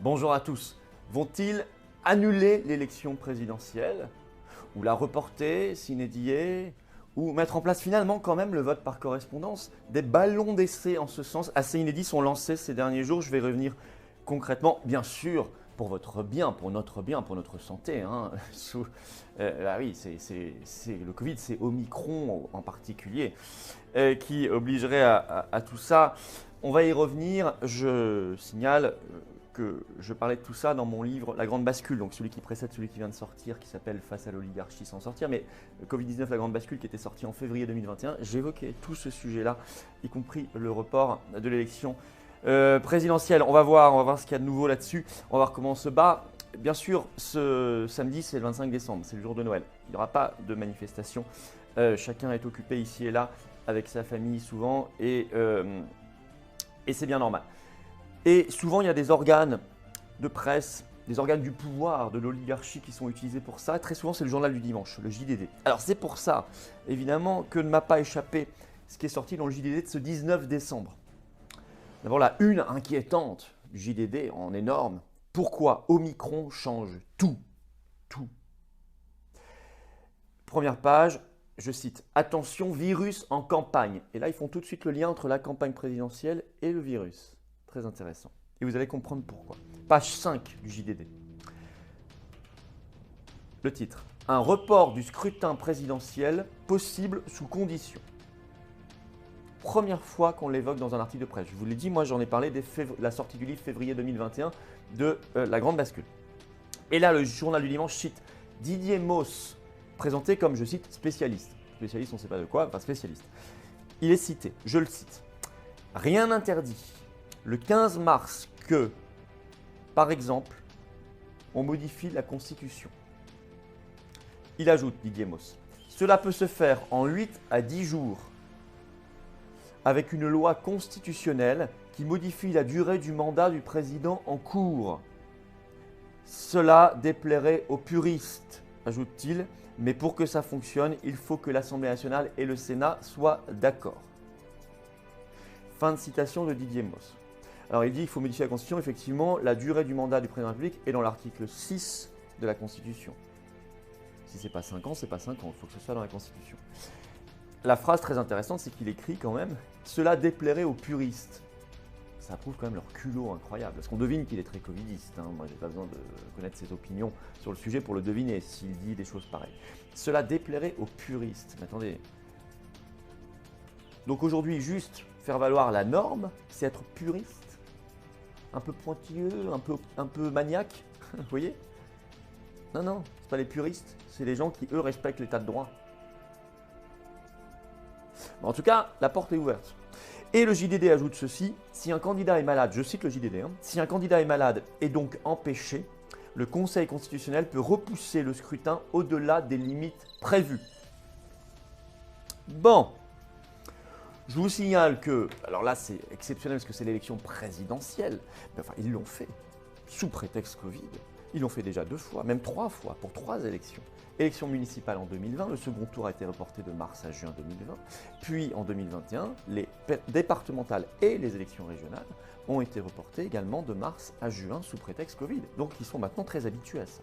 Bonjour à tous. Vont-ils annuler l'élection présidentielle ou la reporter, sine die, ou mettre en place finalement quand même le vote par correspondance? Des ballons d'essai en ce sens assez inédits sont lancés ces derniers jours. Je vais revenir concrètement, bien sûr, pour votre bien, pour notre santé. Oui, le Covid, c'est Omicron en particulier, qui obligerait à tout ça. On va y revenir. Je signale que je parlais de tout ça dans mon livre La Grande Bascule, donc celui qui précède celui qui vient de sortir, qui s'appelle Face à l'oligarchie sans sortir, mais Covid-19, La Grande Bascule, qui était sorti en février 2021, j'évoquais tout ce sujet-là, y compris le report de l'élection présidentielle. On va voir ce qu'il y a de nouveau là-dessus, on va voir comment on se bat. Bien sûr, ce samedi, c'est le 25 décembre, c'est le jour de Noël. Il n'y aura pas de manifestation. Chacun est occupé ici et là avec sa famille souvent, et c'est bien normal. Et souvent, il y a des organes de presse, des organes du pouvoir, de l'oligarchie qui sont utilisés pour ça. Très souvent, c'est le journal du dimanche, le JDD. Alors, c'est pour ça, évidemment, que ne m'a pas échappé ce qui est sorti dans le JDD de ce 19 décembre. D'abord, la une inquiétante du JDD en énorme. Pourquoi Omicron change tout? Tout. Première page, je cite « Attention, virus en campagne ». Et là, ils font tout de suite le lien entre la campagne présidentielle et le virus. Très intéressant. Et vous allez comprendre pourquoi. Page 5 du JDD. Le titre. Un report du scrutin présidentiel possible sous conditions. Première fois qu'on l'évoque dans un article de presse. Je vous l'ai dit, moi j'en ai parlé dès la sortie du livre février 2021 de La Grande Bascule. Et là, le journal du dimanche cite Didier Mauss, présenté comme, je cite, spécialiste. Spécialiste, on ne sait pas de quoi, enfin spécialiste. Il est cité, je le cite. Rien n'interdit le 15 mars que, par exemple, on modifie la Constitution. Il ajoute, Didier Mauss, cela peut se faire en 8 à 10 jours avec une loi constitutionnelle qui modifie la durée du mandat du président en cours. Cela déplairait aux puristes, ajoute-t-il, mais pour que ça fonctionne, il faut que l'Assemblée nationale et le Sénat soient d'accord. Fin de citation de Didier Mauss. Alors il dit qu'il faut modifier la Constitution, effectivement, la durée du mandat du président de la République est dans l'article 6 de la Constitution. Si ce n'est pas 5 ans, ce n'est pas 5 ans, il faut que ce soit dans la Constitution. La phrase très intéressante, c'est qu'il écrit quand même « Cela déplairait aux puristes ». Ça prouve quand même leur culot incroyable, parce qu'on devine qu'il est très covidiste. Moi, je n'ai pas besoin de connaître ses opinions sur le sujet pour le deviner, s'il dit des choses pareilles. « Cela déplairait aux puristes ». Mais attendez. Donc aujourd'hui, juste faire valoir la norme, c'est être puriste, un peu pointilleux, un peu maniaque, vous voyez? Non, non, ce pas les puristes, c'est les gens qui, eux, respectent l'état de droit. Bon, en tout cas, la porte est ouverte. Et le JDD ajoute ceci, si un candidat est malade, je cite le JDD, si un candidat est malade et donc empêché, le Conseil constitutionnel peut repousser le scrutin au-delà des limites prévues. Bon. Je vous signale que, alors là c'est exceptionnel parce que c'est l'élection présidentielle, mais enfin ils l'ont fait sous prétexte Covid, ils l'ont fait déjà 2 fois, même 3 fois, pour 3 élections. Élection municipale en 2020, le second tour a été reporté de mars à juin 2020, puis en 2021, les départementales et les élections régionales ont été reportées également de mars à juin sous prétexte Covid, donc ils sont maintenant très habitués à ça.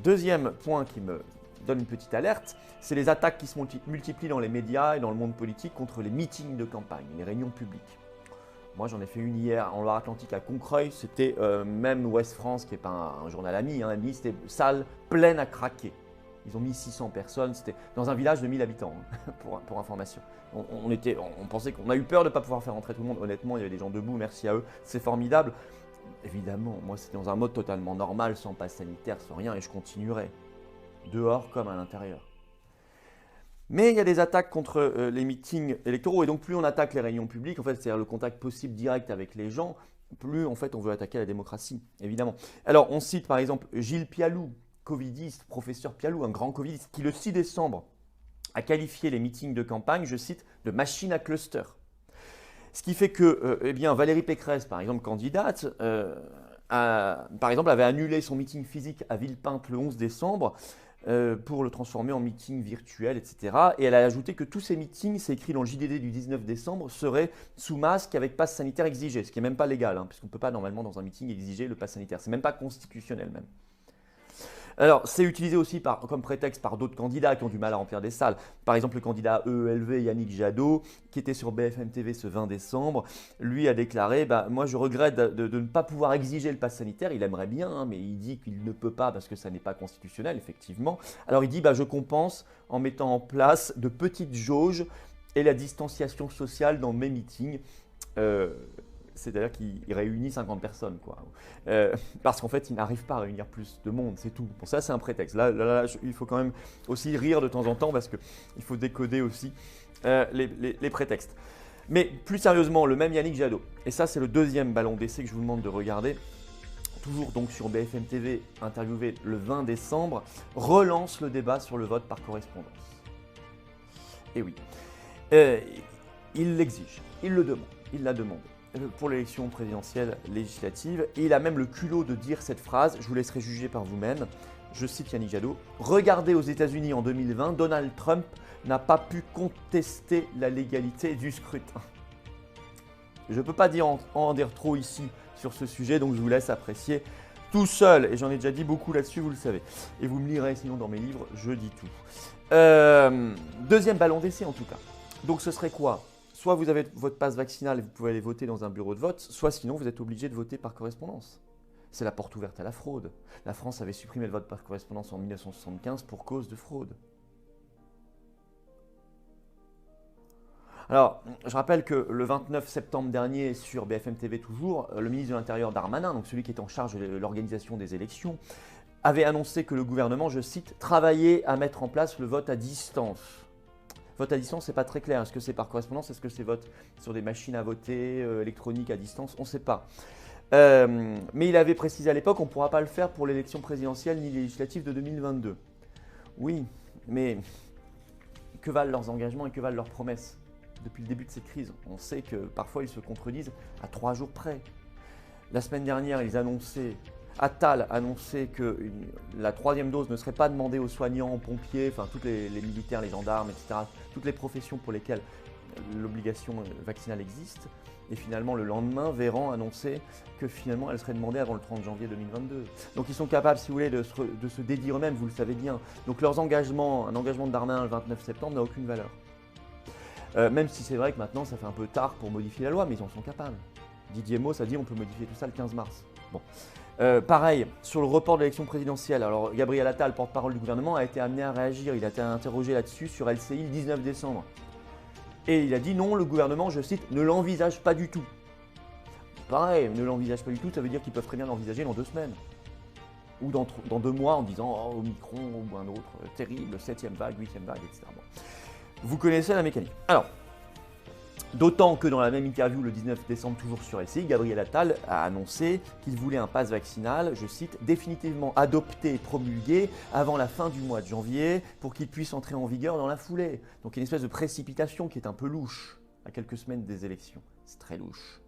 Deuxième point qui me donne une petite alerte, c'est les attaques qui se multiplient dans les médias et dans le monde politique contre les meetings de campagne, les réunions publiques. Moi, j'en ai fait une hier en Loire-Atlantique à Concreuil, c'était même Ouest France, qui n'est pas un journal ami, c'était salle pleine à craquer. Ils ont mis 600 personnes, c'était dans un village de 1000 habitants, pour information. On pensait qu'on a eu peur de ne pas pouvoir faire rentrer tout le monde, honnêtement, il y avait des gens debout, merci à eux, c'est formidable. Évidemment, moi c'était dans un mode totalement normal, sans passe sanitaire, sans rien, et je continuerai. Dehors comme à l'intérieur. Mais il y a des attaques contre les meetings électoraux, et donc plus on attaque les réunions publiques, en fait, c'est-à-dire le contact possible direct avec les gens, plus en fait on veut attaquer la démocratie, évidemment. Alors on cite par exemple Gilles Pialou, covidiste, professeur Pialou, un grand covidiste, qui le 6 décembre a qualifié les meetings de campagne, je cite, de machine à cluster. Ce qui fait que Valérie Pécresse, par exemple, candidate, par exemple, avait annulé son meeting physique à Villepinte le 11 décembre pour le transformer en meeting virtuel, etc. Et elle a ajouté que tous ces meetings, c'est écrit dans le JDD du 19 décembre, seraient sous masque avec passe sanitaire exigé, ce qui n'est même pas légal, hein, puisqu'on ne peut pas normalement dans un meeting exiger le passe sanitaire. C'est même pas constitutionnel même. Alors, c'est utilisé aussi comme prétexte par d'autres candidats qui ont du mal à remplir des salles. Par exemple, le candidat EELV Yannick Jadot, qui était sur BFM TV ce 20 décembre, lui a déclaré moi, je regrette de ne pas pouvoir exiger le pass sanitaire. Il aimerait bien, hein, mais il dit qu'il ne peut pas parce que ça n'est pas constitutionnel, effectivement. Alors, il dit je compense en mettant en place de petites jauges et la distanciation sociale dans mes meetings. C'est-à-dire qu'il réunit 50 personnes, quoi. Parce qu'en fait, il n'arrive pas à réunir plus de monde, c'est tout. Bon, ça, c'est un prétexte. Là, il faut quand même aussi rire de temps en temps parce qu'il faut décoder aussi les prétextes. Mais plus sérieusement, le même Yannick Jadot, et ça, c'est le deuxième ballon d'essai que je vous demande de regarder, toujours donc sur BFM TV, interviewé le 20 décembre, relance le débat sur le vote par correspondance. Et oui, il l'exige, il le demande, il la demande pour l'élection présidentielle législative. Et il a même le culot de dire cette phrase, je vous laisserai juger par vous-même. Je cite Yannick Jadot, « Regardez aux États-Unis en 2020, Donald Trump n'a pas pu contester la légalité du scrutin. » Je ne peux pas en dire trop ici sur ce sujet, donc je vous laisse apprécier tout seul. Et j'en ai déjà dit beaucoup là-dessus, vous le savez. Et vous me lirez sinon dans mes livres, je dis tout. Deuxième ballon d'essai en tout cas. Donc ce serait quoi ? Soit vous avez votre passe vaccinal et vous pouvez aller voter dans un bureau de vote, soit sinon vous êtes obligé de voter par correspondance. C'est la porte ouverte à la fraude. La France avait supprimé le vote par correspondance en 1975 pour cause de fraude. Alors, je rappelle que le 29 septembre dernier, sur BFM TV toujours, le ministre de l'Intérieur Darmanin, donc celui qui est en charge de l'organisation des élections, avait annoncé que le gouvernement, je cite, « travaillait à mettre en place le vote à distance ». Vote à distance, c'est pas très clair. Est-ce que c'est par correspondance? Est-ce que c'est vote sur des machines à voter électroniques à distance? On ne sait pas. Mais il avait précisé à l'époque, on ne pourra pas le faire pour l'élection présidentielle ni législative de 2022. Oui, mais que valent leurs engagements et que valent leurs promesses? Depuis le début de cette crise, on sait que parfois ils se contredisent à 3 jours près. La semaine dernière, Attal annonçait que la 3e dose ne serait pas demandée aux soignants, aux pompiers, enfin tous les militaires, les gendarmes, etc. Toutes les professions pour lesquelles l'obligation vaccinale existe. Et finalement, le lendemain, Véran annonçait que finalement, elle serait demandée avant le 30 janvier 2022. Donc ils sont capables, si vous voulez, de se dédire eux-mêmes, vous le savez bien. Donc leurs engagements, un engagement de Darmanin le 29 septembre n'a aucune valeur. Même si c'est vrai que maintenant, ça fait un peu tard pour modifier la loi, mais ils en sont capables. Didier Mauss a dit on peut modifier tout ça le 15 mars. Bon. Pareil, sur le report de l'élection présidentielle, alors Gabriel Attal, porte-parole du gouvernement, a été amené à réagir. Il a été interrogé là-dessus sur LCI le 19 décembre. Et il a dit non, le gouvernement, je cite, ne l'envisage pas du tout. Pareil, ne l'envisage pas du tout, ça veut dire qu'ils peuvent très bien l'envisager dans 2 semaines. Ou dans 2 mois en disant oh, Omicron ou un autre, terrible, 7e vague, 8e vague, etc. Bon. Vous connaissez la mécanique. Alors, d'autant que dans la même interview le 19 décembre, toujours sur LCI, Gabriel Attal a annoncé qu'il voulait un pass vaccinal, je cite, définitivement adopté et promulgué avant la fin du mois de janvier pour qu'il puisse entrer en vigueur dans la foulée. Donc il y a une espèce de précipitation qui est un peu louche à quelques semaines des élections. C'est très louche.